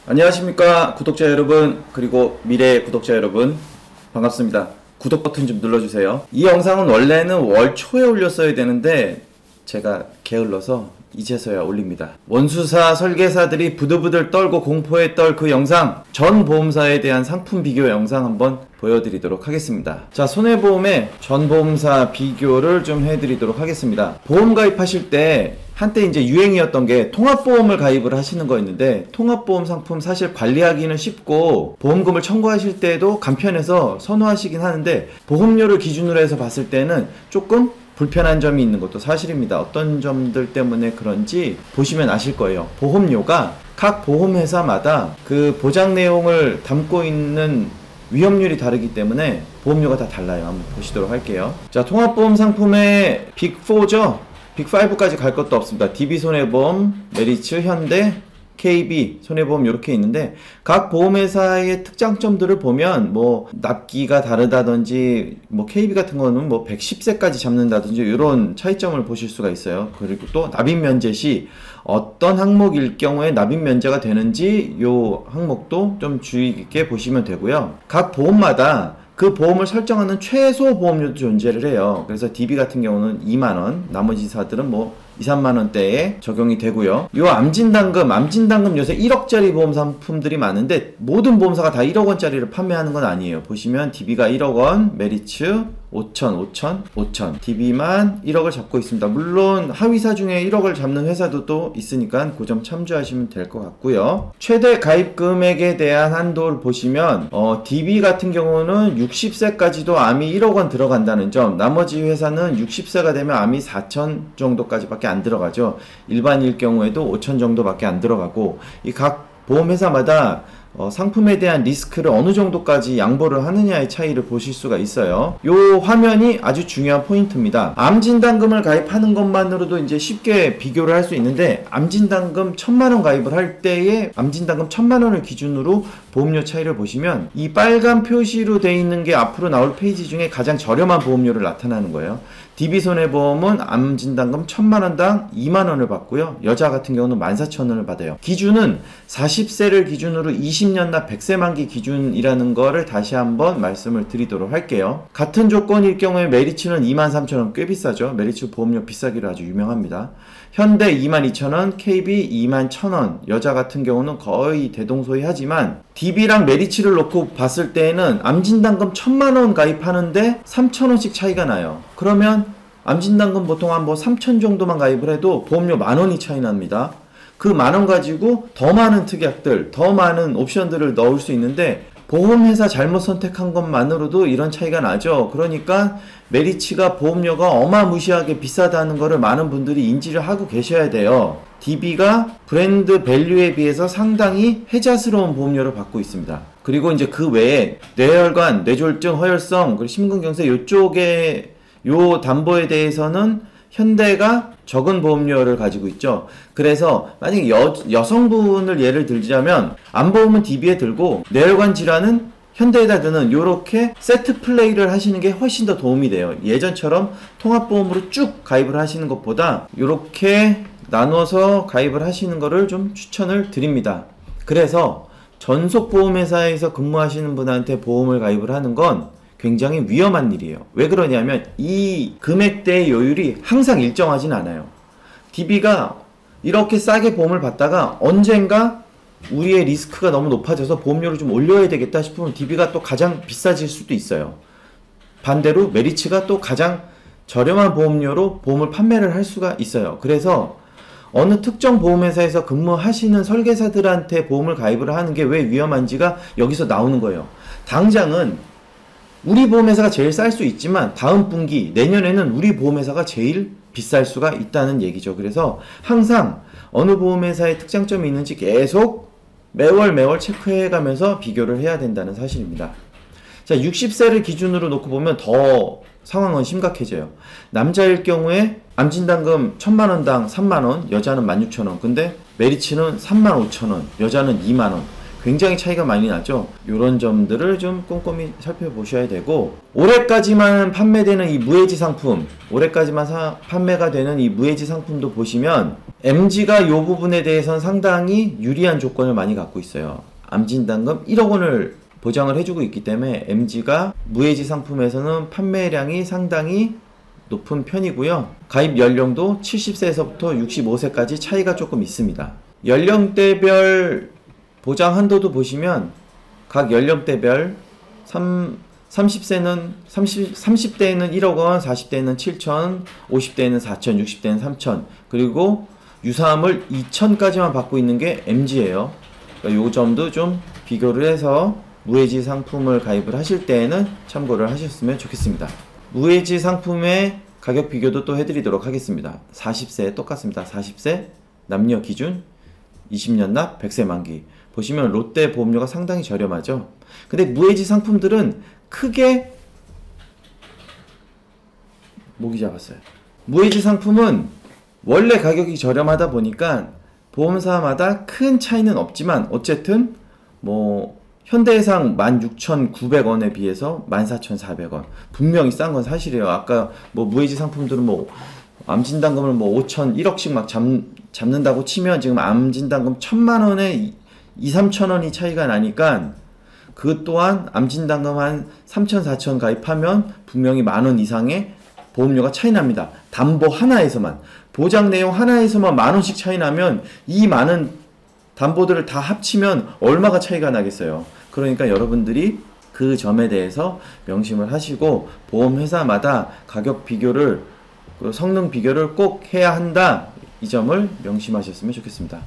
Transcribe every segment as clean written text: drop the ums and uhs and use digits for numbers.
안녕하십니까 구독자 여러분, 그리고 미래 구독자 여러분, 반갑습니다. 구독 버튼 좀 눌러주세요. 이 영상은 원래는 월 초에 올렸어야 되는데 제가 게을러서 이제서야 올립니다. 원수사 설계사들이 부들부들 떨고 공포에 떨 그 영상, 전 보험사에 대한 상품 비교 영상 한번 보여드리도록 하겠습니다. 자, 손해보험의 전 보험사 비교를 좀 해드리도록 하겠습니다. 보험 가입하실 때 한때 이제 유행이었던 게 통합보험을 가입을 하시는 거였는데, 통합보험 상품 사실 관리하기는 쉽고 보험금을 청구하실 때도 간편해서 선호하시긴 하는데, 보험료를 기준으로 해서 봤을 때는 조금 불편한 점이 있는 것도 사실입니다. 어떤 점들 때문에 그런지 보시면 아실 거예요. 보험료가 각 보험회사마다 그 보장 내용을 담고 있는 위험률이 다르기 때문에 보험료가 다 달라요. 한번 보시도록 할게요. 자, 통합보험 상품의 빅4죠. 빅5까지 갈 것도 없습니다. DB손해보험, 메리츠, 현대, KB, 손해보험 이렇게 있는데, 각 보험회사의 특장점들을 보면 뭐 납기가 다르다든지, 뭐 KB 같은 거는 뭐 110세까지 잡는다든지 이런 차이점을 보실 수가 있어요. 그리고 또 납입 면제 시 어떤 항목일 경우에 납입 면제가 되는지 요 항목도 좀 주의 깊게 보시면 되고요. 각 보험마다 그 보험을 설정하는 최소 보험료도 존재를 해요. 그래서 DB 같은 경우는 2만원, 나머지 사들은 뭐 2, 3만원대에 적용이 되고요. 요 암진단금 요새 1억짜리 보험 상품들이 많은데 모든 보험사가 다 1억원짜리를 판매하는 건 아니에요. 보시면 DB가 1억원, 메리츠 5천, DB만 1억을 잡고 있습니다. 물론 하위사 중에 1억을 잡는 회사도 또 있으니까 그 점 참조하시면 될 것 같고요. 최대 가입 금액에 대한 한도를 보시면 DB 같은 경우는 60세까지도 암이 1억원 들어간다는 점, 나머지 회사는 60세가 되면 암이 4천 정도까지 밖에 안 들어가죠. 일반일 경우에도 5천 정도밖에 안 들어가고, 이 각 보험회사마다 상품에 대한 리스크를 어느 정도까지 양보를 하느냐의 차이를 보실 수가 있어요. 요 화면이 아주 중요한 포인트입니다. 암진단금을 가입하는 것만으로도 이제 쉽게 비교를 할 수 있는데, 암진단금 1000만원 가입을 할 때의 암진단금 1000만원을 기준으로 보험료 차이를 보시면 이 빨간 표시로 되어 있는 게 앞으로 나올 페이지 중에 가장 저렴한 보험료를 나타나는 거예요. DB손해보험은 암진단금 1000만원당 2만원을 받고요. 여자 같은 경우는 14,000원을 받아요. 기준은 40세를 기준으로 20년 납 100세 만기 기준이라는 거를 다시 한번 말씀을 드리도록 할게요. 같은 조건일 경우에 메리츠는 23,000원, 꽤 비싸죠. 메리츠 보험료 비싸기로 아주 유명합니다. 현대 22,000원, KB 21,000원, 여자 같은 경우는 거의 대동소이하지만 DB랑 메리츠를 놓고 봤을 때에는 암진단금 1000만원 가입하는데 3,000원씩 차이가 나요. 그러면 암진단금 보통 한 뭐 3,000 정도만 가입을 해도 보험료 10,000원이 차이 납니다. 그 10,000원 가지고 더 많은 특약들, 더 많은 옵션들을 넣을 수 있는데, 보험회사 잘못 선택한 것만으로도 이런 차이가 나죠. 그러니까 메리츠가 보험료가 어마무시하게 비싸다는 것을 많은 분들이 인지를 하고 계셔야 돼요. DB가 브랜드 밸류에 비해서 상당히 혜자스러운 보험료를 받고 있습니다. 그리고 이제 그 외에 뇌혈관, 뇌졸중, 허혈성, 그리고 심근경색 요쪽에 요 담보에 대해서는 현대가 적은 보험료를 가지고 있죠. 그래서 만약에 여성분을 예를 들자면 암보험은 DB에 들고 뇌혈관 질환은 현대에다 드는 요렇게 세트 플레이를 하시는 게 훨씬 더 도움이 돼요. 예전처럼 통합보험으로 쭉 가입을 하시는 것보다 요렇게 나눠서 가입을 하시는 거를 좀 추천을 드립니다. 그래서 전속보험회사에서 근무하시는 분한테 보험을 가입을 하는 건 굉장히 위험한 일이에요. 왜 그러냐면 이 금액대의 요율이 항상 일정하진 않아요. DB가 이렇게 싸게 보험을 받다가 언젠가 우리의 리스크가 너무 높아져서 보험료를 좀 올려야 되겠다 싶으면 DB가 또 가장 비싸질 수도 있어요. 반대로 메리츠가 또 가장 저렴한 보험료로 보험을 판매를 할 수가 있어요. 그래서 어느 특정 보험회사에서 근무하시는 설계사들한테 보험을 가입을 하는 게 왜 위험한지가 여기서 나오는 거예요. 당장은 우리 보험회사가 제일 쌀 수 있지만 다음 분기, 내년에는 우리 보험회사가 제일 비쌀 수가 있다는 얘기죠. 그래서 항상 어느 보험회사의 특장점이 있는지 계속 매월 체크해가면서 비교를 해야 된다는 사실입니다. 자, 60세를 기준으로 놓고 보면 더 상황은 심각해져요. 남자일 경우에 암진단금 1000만원당 3만원, 여자는 16,000원. 근데 메리츠는 35,000원, 여자는 2만원. 굉장히 차이가 많이 나죠. 이런 점들을 좀 꼼꼼히 살펴보셔야 되고, 올해까지만 판매되는 이 무해지 상품, 올해까지만 판매가 되는 이 무해지 상품도 보시면 MG가 이 부분에 대해서는 상당히 유리한 조건을 많이 갖고 있어요. 암진단금 1억 원을 보장을 해주고 있기 때문에 MG가 무해지 상품에서는 판매량이 상당히 높은 편이고요. 가입 연령도 70세에서부터 65세까지 차이가 조금 있습니다. 연령대별 보장 한도도 보시면 각 연령대별 30대에는 1억 원, 40대에는 7천, 50대에는 4천, 60대에는 3천, 그리고 유사함을 2천까지만 받고 있는 게 MG예요. 그러니까 요 점도 좀 비교를 해서 무해지 상품을 가입을 하실 때에는 참고를 하셨으면 좋겠습니다. 무해지 상품의 가격 비교도 또 해드리도록 하겠습니다. 40세 똑같습니다. 40세 남녀 기준 20년 납 100세 만기. 보시면 롯데 보험료가 상당히 저렴하죠. 근데 무해지 상품들은 크게 목이 잡았어요. 무해지 상품은 원래 가격이 저렴하다 보니까 보험사마다 큰 차이는 없지만 어쨌든 뭐 현대해상 16,900원에 비해서 14,400원 분명히 싼 건 사실이에요. 아까 뭐 무해지 상품들은 뭐 암진단금을 뭐 5천 1억씩 막 잡는다고 치면 지금 암진단금 1,000만원에 2, 3천원이 차이가 나니까 그 또한 암진단금 한 3천 4천 가입하면 분명히 만원 이상의 보험료가 차이 납니다. 담보 하나에서만 보장 내용 하나에서만 만원씩 차이 나면 이 많은 담보들을 다 합치면 얼마가 차이가 나겠어요. 그러니까 여러분들이 그 점에 대해서 명심을 하시고 보험회사마다 가격 비교를 성능 비교를 꼭 해야 한다, 이 점을 명심하셨으면 좋겠습니다.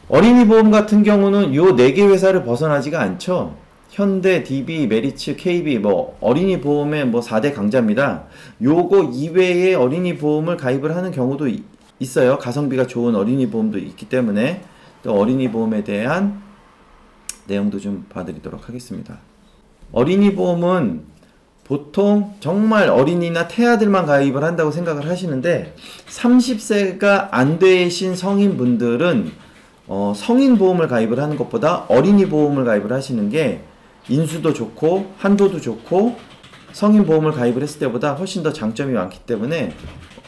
어린이 보험 같은 경우는 요 4개 회사를 벗어나지가 않죠. 현대, DB, 메리츠, KB 뭐 어린이 보험의 뭐 4대 강자입니다. 요거 이외에 어린이 보험을 가입을 하는 경우도 있어요. 가성비가 좋은 어린이 보험도 있기 때문에 또 어린이 보험에 대한 내용도 좀 봐드리도록 하겠습니다. 어린이 보험은 보통 정말 어린이나 태아들만 가입을 한다고 생각을 하시는데 30세가 안 되신 성인분들은 성인 보험을 가입을 하는 것보다 어린이 보험을 가입을 하시는 게 인수도 좋고 한도도 좋고 성인 보험을 가입을 했을 때보다 훨씬 더 장점이 많기 때문에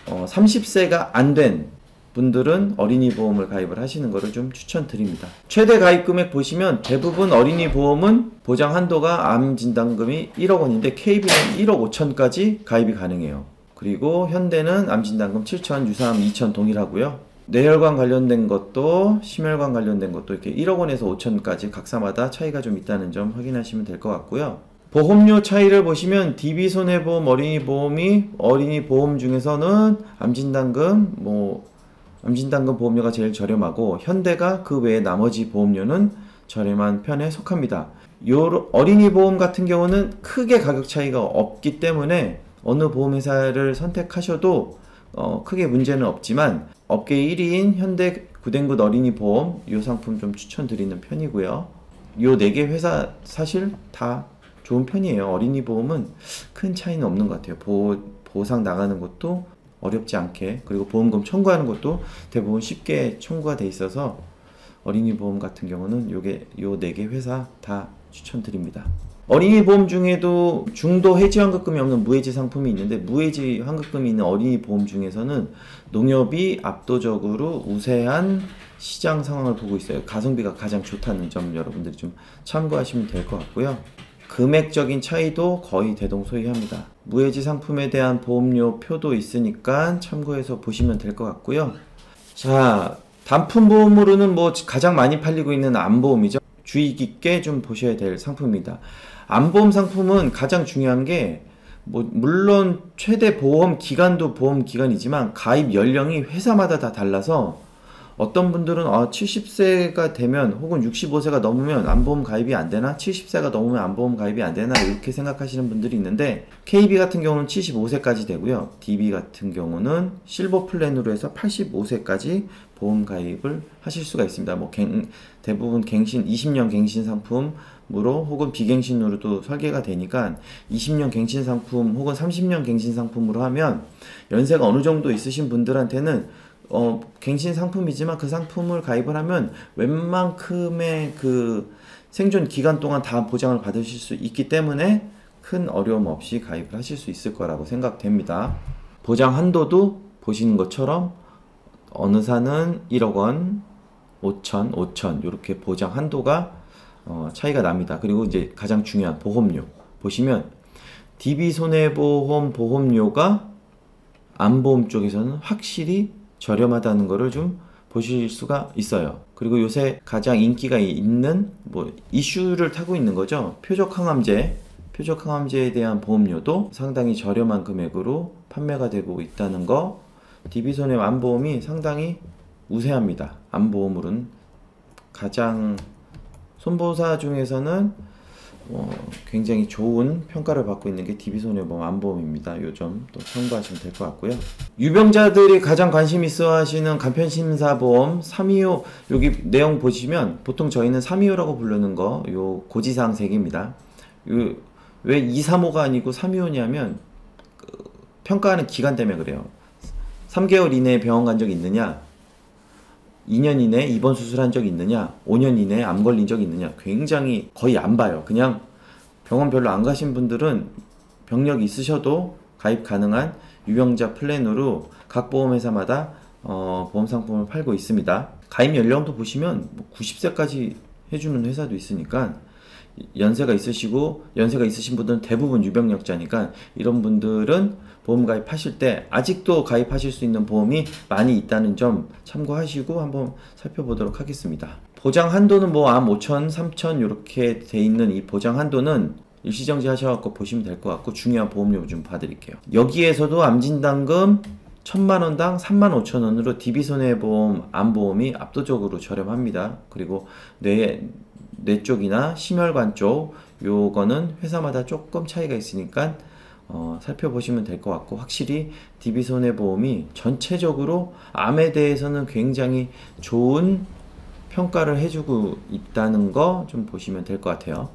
30세가 안 된 분들은 어린이 보험을 가입을 하시는 것을 좀 추천드립니다. 최대 가입 금액 보시면 대부분 어린이 보험은 보장 한도가 암 진단금이 1억 원인데 KB는 1억 5천까지 가입이 가능해요. 그리고 현대는 암 진단금 7천, 유사암 2천 동일하고요. 뇌혈관 관련된 것도 심혈관 관련된 것도 이렇게 1억 원에서 5천까지 각사마다 차이가 좀 있다는 점 확인하시면 될 것 같고요. 보험료 차이를 보시면 DB손해보험, 어린이보험이 어린이 보험 중에서는 암진단금, 암진단금 보험료가 제일 저렴하고 현대가 그 외에 나머지 보험료는 저렴한 편에 속합니다. 요 어린이 보험 같은 경우는 크게 가격 차이가 없기 때문에 어느 보험회사를 선택하셔도 크게 문제는 없지만 업계 1위인 현대 구댕굿 어린이 보험 이 상품 좀 추천드리는 편이고요. 요 4개 회사 사실 다 좋은 편이에요. 어린이 보험은 큰 차이는 없는 것 같아요. 보상 나가는 것도 어렵지 않게, 그리고 보험금 청구하는 것도 대부분 쉽게 청구가 돼 있어서 어린이 보험 같은 경우는 요 4개 회사 다 추천드립니다. 어린이 보험 중에도 중도 해지 환급금이 없는 무해지 상품이 있는데 무해지 환급금이 있는 어린이 보험 중에서는 농협이 압도적으로 우세한 시장 상황을 보고 있어요. 가성비가 가장 좋다는 점 여러분들이 좀 참고하시면 될 것 같고요. 금액적인 차이도 거의 대동소이합니다. 무해지 상품에 대한 보험료 표도 있으니까 참고해서 보시면 될 것 같고요. 자, 단품보험으로는 가장 많이 팔리고 있는 암보험이죠. 주의 깊게 좀 보셔야 될 상품입니다. 암보험 상품은 가장 중요한 게 물론 최대 보험 기간도 보험 기간이지만 가입 연령이 회사마다 다 달라서 어떤 분들은 70세가 되면 혹은 65세가 넘으면 암보험 가입이 안 되나? 70세가 넘으면 암보험 가입이 안 되나? 이렇게 생각하시는 분들이 있는데 KB 같은 경우는 75세까지 되고요. DB 같은 경우는 실버 플랜으로 해서 85세까지 보험 가입을 하실 수가 있습니다. 대부분 갱신 20년 갱신 상품으로 혹은 비갱신으로도 설계가 되니까 20년 갱신 상품 혹은 30년 갱신 상품으로 하면 연세가 어느 정도 있으신 분들한테는 갱신 상품이지만 그 상품을 가입을 하면 웬만큼의 그 생존 기간 동안 다 보장을 받으실 수 있기 때문에 큰 어려움 없이 가입을 하실 수 있을 거라고 생각됩니다. 보장 한도도 보시는 것처럼 어느 사는 1억 원, 5천 이렇게 보장 한도가 차이가 납니다. 그리고 이제 가장 중요한 보험료 보시면 DB손해보험 보험료가 암보험 쪽에서는 확실히 저렴하다는 것을 좀 보실 수가 있어요. 그리고 요새 가장 인기가 있는 이슈를 타고 있는 거죠. 표적항암제에 대한 보험료도 상당히 저렴한 금액으로 판매가 되고 있다는 거. DB손해 암보험이 상당히 우세합니다. 암보험으로는 가장 손보사 중에서는 굉장히 좋은 평가를 받고 있는 게 DB손해보험 암보험입니다. 요 점 또 참고하시면 될 것 같고요. 유병자들이 가장 관심 있어 하시는 간편심사보험 325 여기 내용 보시면 보통 저희는 325라고 부르는 거 요 고지사항 3개입니다. 왜 235가 아니고 325냐면 평가하는 기간 때문에 그래요. 3개월 이내에 병원 간 적 있느냐, 2년 이내에 입원 수술한 적 있느냐, 5년 이내에 암 걸린 적 있느냐, 굉장히 거의 안 봐요. 그냥 병원 별로 안 가신 분들은 병력이 있으셔도 가입 가능한 유병자 플랜으로 각 보험회사마다 보험 상품을 팔고 있습니다. 가입 연령도 보시면 90세까지 해주는 회사도 있으니까 연세가 있으신 분들은 대부분 유병력자니까 이런 분들은 보험 가입하실 때 아직도 가입하실 수 있는 보험이 많이 있다는 점 참고하시고 한번 살펴보도록 하겠습니다. 보장 한도는 암 5천, 3천 이렇게 돼 있는 이 보장 한도는 일시정지 하셔갖고 보시면 될 것 같고 중요한 보험료 좀 봐드릴게요. 여기에서도 암진단금 1000만원당 35,000원으로 DB손해보험 암보험이 압도적으로 저렴합니다. 그리고 뇌 쪽이나 심혈관 쪽 요거는 회사마다 조금 차이가 있으니까 살펴보시면 될 것 같고 확실히 DB손해보험이 전체적으로 암에 대해서는 굉장히 좋은 평가를 해주고 있다는 거 좀 보시면 될 것 같아요.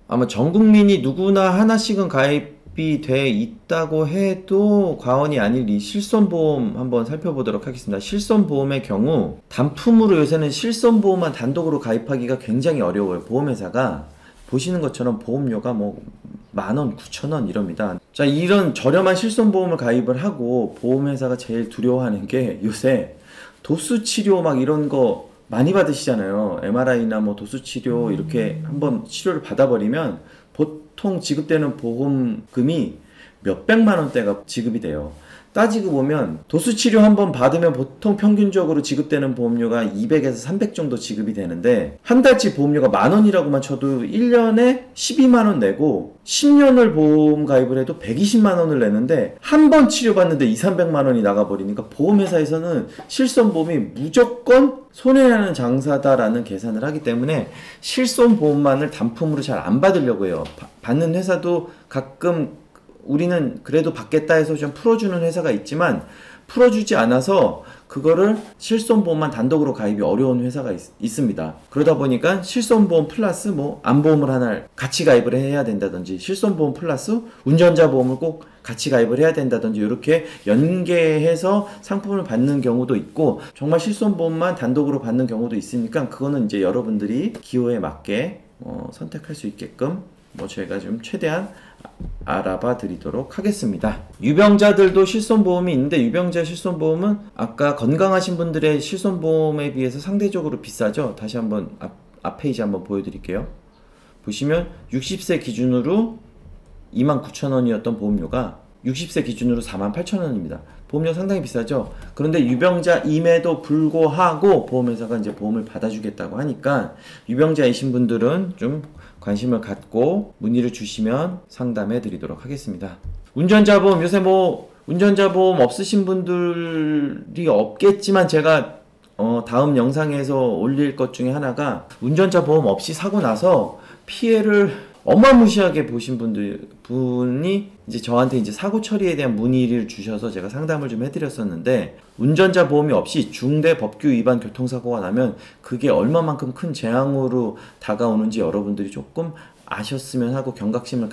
아마 전 국민이 누구나 하나씩은 가입이 돼 있다고 해도 과언이 아닐 이 실손보험 한번 살펴보도록 하겠습니다. 실손보험의 경우 단품으로 요새는 실손보험만 단독으로 가입하기가 굉장히 어려워요. 보험회사가 보시는 것처럼 보험료가 10,000원, 9,000원 이럽니다. 자, 이런 저렴한 실손보험을 가입을 하고 보험회사가 제일 두려워하는 게 요새 도수치료 이런 거 많이 받으시잖아요. MRI나 도수치료 이렇게 한번 치료를 받아버리면 보통 지급되는 보험금이 몇백만 원대가 지급이 돼요. 따지고 보면 도수치료 한번 받으면 보통 평균적으로 지급되는 보험료가 200에서 300 정도 지급이 되는데 한 달치 보험료가 10,000원이라고만 쳐도 1년에 12만원 내고 10년을 보험 가입을 해도 120만원을 내는데 한 번 치료받는데 200~300만원이 나가버리니까 보험회사에서는 실손보험이 무조건 손해나는 장사다라는 계산을 하기 때문에 실손보험만을 단품으로 잘 안 받으려고 해요. 받는 회사도 가끔 우리는 그래도 받겠다 해서 좀 풀어주는 회사가 있지만 풀어주지 않아서 그거를 실손보험만 단독으로 가입이 어려운 회사가 있습니다. 그러다 보니까 실손보험 플러스 암보험을 하나 같이 가입을 해야 된다든지 실손보험 플러스 운전자 보험을 꼭 같이 가입을 해야 된다든지 이렇게 연계해서 상품을 받는 경우도 있고 정말 실손보험만 단독으로 받는 경우도 있으니까 그거는 이제 여러분들이 기호에 맞게 선택할 수 있게끔 저희가 좀 최대한 알아봐 드리도록 하겠습니다. 유병자들도 실손보험이 있는데 유병자 실손보험은 아까 건강하신 분들의 실손보험에 비해서 상대적으로 비싸죠. 다시 한번 앞 페이지 한번 보여드릴게요. 보시면 60세 기준으로 29,000원이었던 보험료가 60세 기준으로 48,000원입니다. 보험료 상당히 비싸죠. 그런데 유병자임에도 불구하고 보험회사가 이제 보험을 받아주겠다고 하니까 유병자이신 분들은 좀 관심을 갖고 문의를 주시면 상담해 드리도록 하겠습니다. 운전자보험 요새 운전자보험 없으신 분들이 없겠지만 제가 다음 영상에서 올릴 것 중에 하나가 운전자보험 없이 사고 나서 피해를 어마무시하게 보신 분이 이제 저한테 이제 사고 처리에 대한 문의를 주셔서 제가 상담을 좀 해드렸었는데 운전자 보험이 없이 중대 법규 위반 교통사고가 나면 그게 얼마만큼 큰 재앙으로 다가오는지 여러분들이 조금 아셨으면 하고 경각심을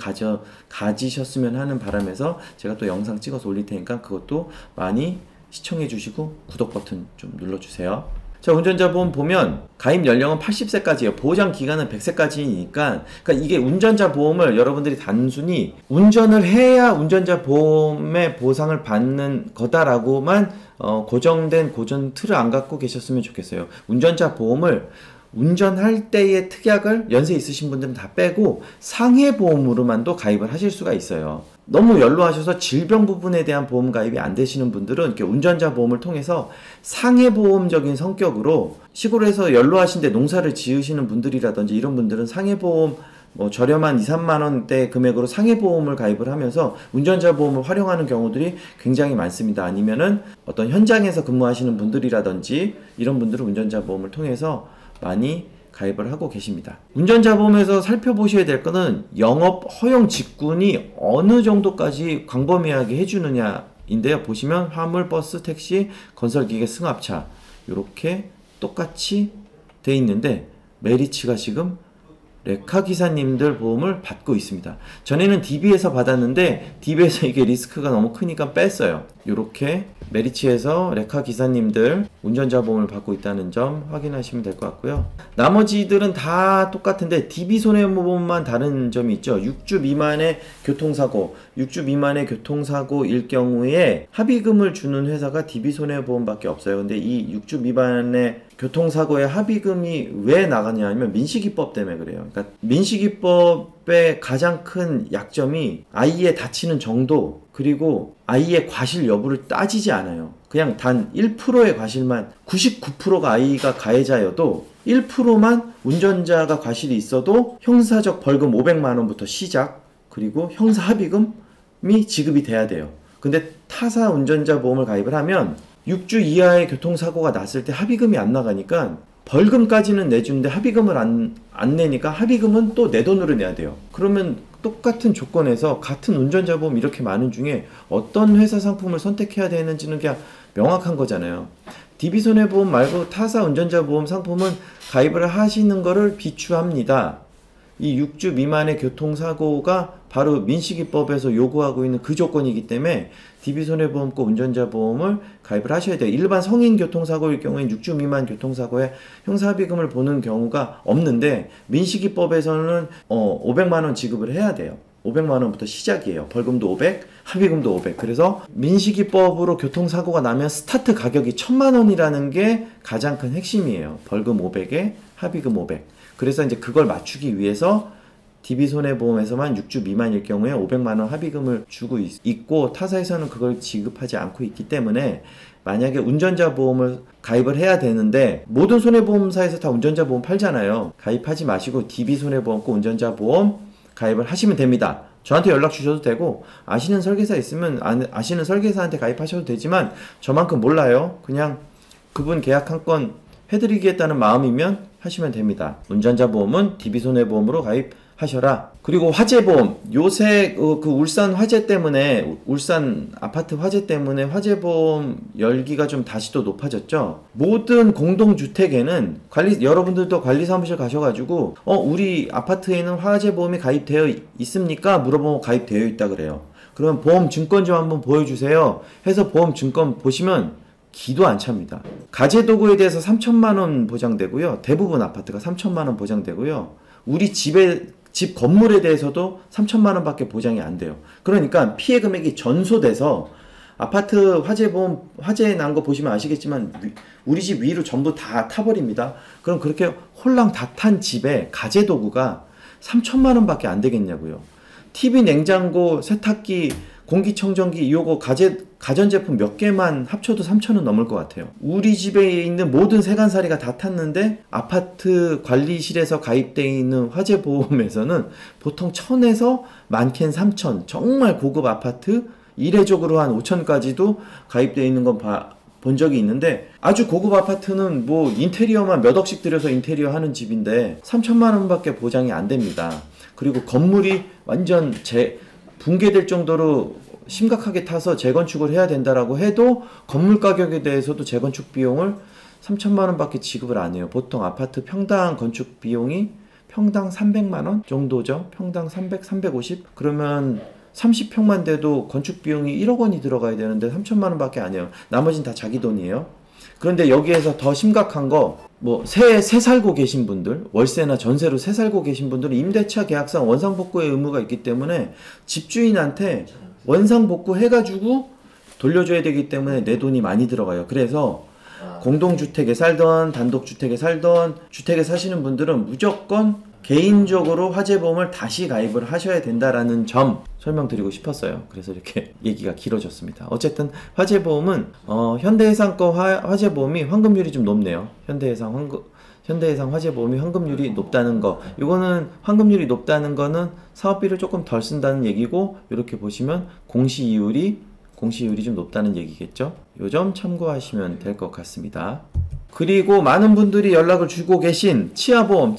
가지셨으면 하는 바람에서 제가 또 영상 찍어서 올릴 테니까 그것도 많이 시청해 주시고 구독 버튼 좀 눌러주세요. 자, 운전자 보험 보면 가입 연령은 80세까지예요. 보장 기간은 100세까지니까 그러니까 이게 운전자 보험을 여러분들이 단순히 운전을 해야 운전자 보험의 보상을 받는 거다라고만 고정된 고정 틀을 안 갖고 계셨으면 좋겠어요. 운전자 보험을 운전할 때의 특약을 연세 있으신 분들은 다 빼고 상해보험으로만도 가입을 하실 수가 있어요. 너무 연로하셔서 질병 부분에 대한 보험 가입이 안 되시는 분들은 이렇게 운전자 보험을 통해서 상해보험적인 성격으로 시골에서 연로하신데 농사를 지으시는 분들이라든지 이런 분들은 상해보험 저렴한 2, 3만 원대 금액으로 상해보험을 가입을 하면서 운전자 보험을 활용하는 경우들이 굉장히 많습니다. 아니면은 어떤 현장에서 근무하시는 분들이라든지 이런 분들은 운전자 보험을 통해서 많이 가입을 하고 계십니다. 운전자 보험에서 살펴보셔야 될 거는 영업 허용 직군이 어느 정도까지 광범위하게 해주느냐인데요. 보시면 화물, 버스, 택시, 건설기계, 승합차 이렇게 똑같이 돼 있는데 메리츠가 지금 레카 기사님들 보험을 받고 있습니다. 전에는 DB에서 받았는데 DB에서 이게 리스크가 너무 크니까 뺐어요. 이렇게 메리츠에서 레카 기사님들 운전자 보험을 받고 있다는 점 확인하시면 될 것 같고요. 나머지들은 다 똑같은데 DB 손해보험만 다른 점이 있죠. 6주 미만의 교통사고일 경우에 합의금을 주는 회사가 DB 손해보험밖에 없어요. 근데 이 6주 미만의 교통사고의 합의금이 왜 나가냐 하면 민식이법 때문에 그래요. 그러니까 민식이법의 가장 큰 약점이 아이의 다치는 정도 그리고 아이의 과실 여부를 따지지 않아요. 그냥 단 1%의 과실만 99%가 아이가 가해자여도 1%만 운전자가 과실이 있어도 형사적 벌금 500만 원부터 시작 그리고 형사 합의금이 지급이 돼야 돼요. 근데 타사 운전자 보험을 가입을 하면 6주 이하의 교통사고가 났을 때 합의금이 안 나가니까 벌금까지는 내주는데 합의금을 안 내니까 합의금은 또 내 돈으로 내야 돼요. 그러면 똑같은 조건에서 같은 운전자 보험 이렇게 많은 중에 어떤 회사 상품을 선택해야 되는지는 그냥 명확한 거잖아요. DB손해보험 말고 타사 운전자 보험 상품은 가입을 하시는 거를 비추합니다. 이 6주 미만의 교통사고가 바로 민식이법에서 요구하고 있는 그 조건이기 때문에 DB손해보험 꼭 운전자 보험을 가입을 하셔야 돼요. 일반 성인 교통사고일 경우엔 6주 미만 교통사고에 형사합의금을 보는 경우가 없는데 민식이법에서는 500만 원 지급을 해야 돼요. 500만 원부터 시작이에요. 벌금도 500, 합의금도 500. 그래서 민식이법으로 교통사고가 나면 스타트 가격이 1000만 원이라는 게 가장 큰 핵심이에요. 벌금 500에 합의금 500. 그래서 이제 그걸 맞추기 위해서 DB손해보험에서만 6주 미만일 경우에 500만 원 합의금을 주고 있고 타사에서는 그걸 지급하지 않고 있기 때문에 만약에 운전자 보험을 가입을 해야 되는데 모든 손해보험사에서 다 운전자 보험 팔잖아요. 가입하지 마시고 DB손해보험 꼭 운전자 보험 가입을 하시면 됩니다. 저한테 연락 주셔도 되고 아시는 설계사 있으면 아시는 설계사한테 가입하셔도 되지만 저만큼 몰라요. 그냥 그분 계약 한 건 해드리겠다는 마음이면 하시면 됩니다. 운전자 보험은 DB손해보험으로 가입하셔라. 그리고 화재보험, 요새 그 울산 화재 때문에 울산 아파트 화재 때문에 화재보험 열기가 좀 다시 또 높아졌죠. 모든 공동주택에는 여러분들도 관리사무실 가셔가지고 우리 아파트에는 화재보험이 가입되어 있습니까? 물어보면 가입되어 있다 그래요. 그러면 보험 증권 좀 한번 보여주세요 해서 보험 증권 보시면 기도 안 찹니다. 가재도구에 대해서 3천만 원 보장되고요. 대부분 아파트가 3천만 원 보장되고요. 우리 집 건물에 대해서도 3천만 원밖에 보장이 안 돼요. 그러니까 피해 금액이 전소돼서 아파트 화재보험 화재 난 거 보시면 아시겠지만 우리 집 위로 전부 다 타버립니다. 그럼 그렇게 홀랑 다 탄 집에 가재도구가 3천만 원밖에 안 되겠냐고요. TV, 냉장고, 세탁기, 공기청정기 요거 가전제품 몇 개만 합쳐도 3,000원 넘을 것 같아요. 우리 집에 있는 모든 세간살이가 다 탔는데 아파트 관리실에서 가입되어 있는 화재보험에서는 보통 1,000에서 많게는 3,000 정말 고급 아파트 이례적으로 한 5,000까지도 가입되어 있는 건 본 적이 있는데 아주 고급 아파트는 뭐 인테리어만 몇 억씩 들여서 인테리어 하는 집인데 3천만 원밖에 보장이 안 됩니다. 그리고 건물이 완전 붕괴될 정도로 심각하게 타서 재건축을 해야 된다라고 해도 건물 가격에 대해서도 재건축 비용을 3천만 원밖에 지급을 안 해요. 보통 아파트 평당 건축 비용이 평당 300만 원 정도죠. 평당 300, 350? 그러면 30평만 돼도 건축 비용이 1억 원이 들어가야 되는데 3천만 원밖에 안 해요. 나머지는 다 자기 돈이에요. 그런데 여기에서 더 심각한 거, 뭐 새 살고 계신 분들, 월세나 전세로 새 살고 계신 분들은 임대차 계약상 원상복구의 의무가 있기 때문에 집주인한테 원상복구 해가지고 돌려줘야 되기 때문에 내 돈이 많이 들어가요. 그래서 공동주택에 살던 단독주택에 살던 주택에 사시는 분들은 무조건 개인적으로 화재보험을 다시 가입을 하셔야 된다라는 점 설명드리고 싶었어요. 그래서 이렇게 얘기가 길어졌습니다. 어쨌든 화재보험은 현대해상 거 화재보험이 환급률이 좀 높네요. 현대해상 화재보험이 환급률이 높다는 거, 이거는 환급률이 높다는 거는 사업비를 조금 덜 쓴다는 얘기고, 이렇게 보시면 공시이율이 좀 높다는 얘기겠죠. 요 점 참고하시면 될 것 같습니다. 그리고 많은 분들이 연락을 주고 계신 치아보험,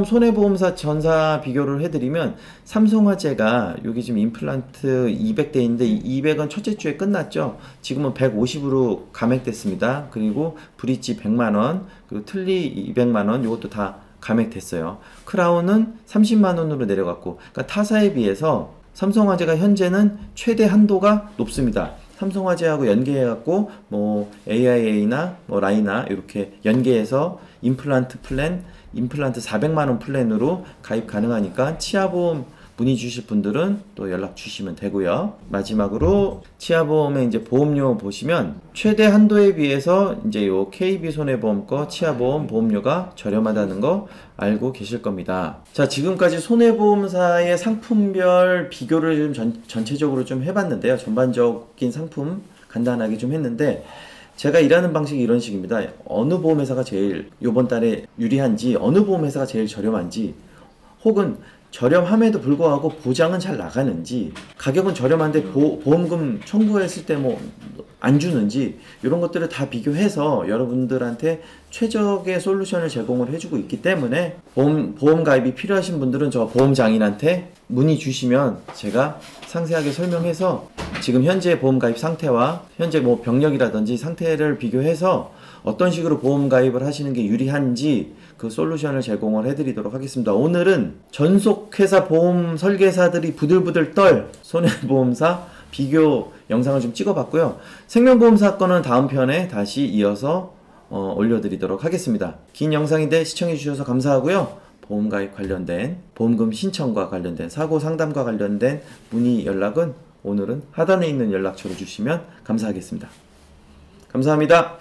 손해보험사 전사 비교를 해드리면 삼성화재가 여기 지금 임플란트 200대인데 200은 첫째 주에 끝났죠. 지금은 150으로 감액됐습니다. 그리고 브릿지 100만원, 그리고 틀니 200만원, 이것도 다 감액됐어요. 크라운은 30만원으로 내려갔고, 그러니까 타사에 비해서 삼성화재가 현재는 최대 한도가 높습니다. 삼성화재하고 연계해갖고 뭐 AIA나 뭐 라이나 이렇게 연계해서 임플란트 400만원 플랜으로 가입 가능하니까 치아보험 문의 주실 분들은 또 연락 주시면 되고요. 마지막으로 치아보험의 이제 보험료 보시면 최대 한도에 비해서 이제 요 KB 손해보험 거 치아보험 보험료가 저렴하다는 거 알고 계실 겁니다. 자, 지금까지 손해보험사의 상품별 비교를 좀 전체적으로 좀 해봤는데요. 전반적인 상품 간단하게 좀 했는데, 제가 일하는 방식이 이런 식입니다. 어느 보험회사가 제일 요번 달에 유리한지, 어느 보험회사가 제일 저렴한지, 혹은 저렴함에도 불구하고 보장은 잘 나가는지, 가격은 저렴한데 보험금 청구했을 때 뭐 안 주는지, 이런 것들을 다 비교해서 여러분들한테 최적의 솔루션을 제공을 해주고 있기 때문에 보험 가입이 필요하신 분들은 저 보험장인한테 문의 주시면 제가 상세하게 설명해서 지금 현재 보험 가입 상태와 현재 뭐 병력이라든지 상태를 비교해서 어떤 식으로 보험 가입을 하시는 게 유리한지 그 솔루션을 제공을 해드리도록 하겠습니다. 오늘은 전속회사 보험 설계사들이 부들부들 떨 손해보험사 비교 영상을 좀 찍어봤고요. 생명보험사 건은 다음 편에 다시 이어서 올려드리도록 하겠습니다. 긴 영상인데 시청해주셔서 감사하고요. 보험 가입 관련된 보험금 신청과 관련된 사고 상담과 관련된 문의 연락은 오늘은 하단에 있는 연락처로 주시면 감사하겠습니다. 감사합니다.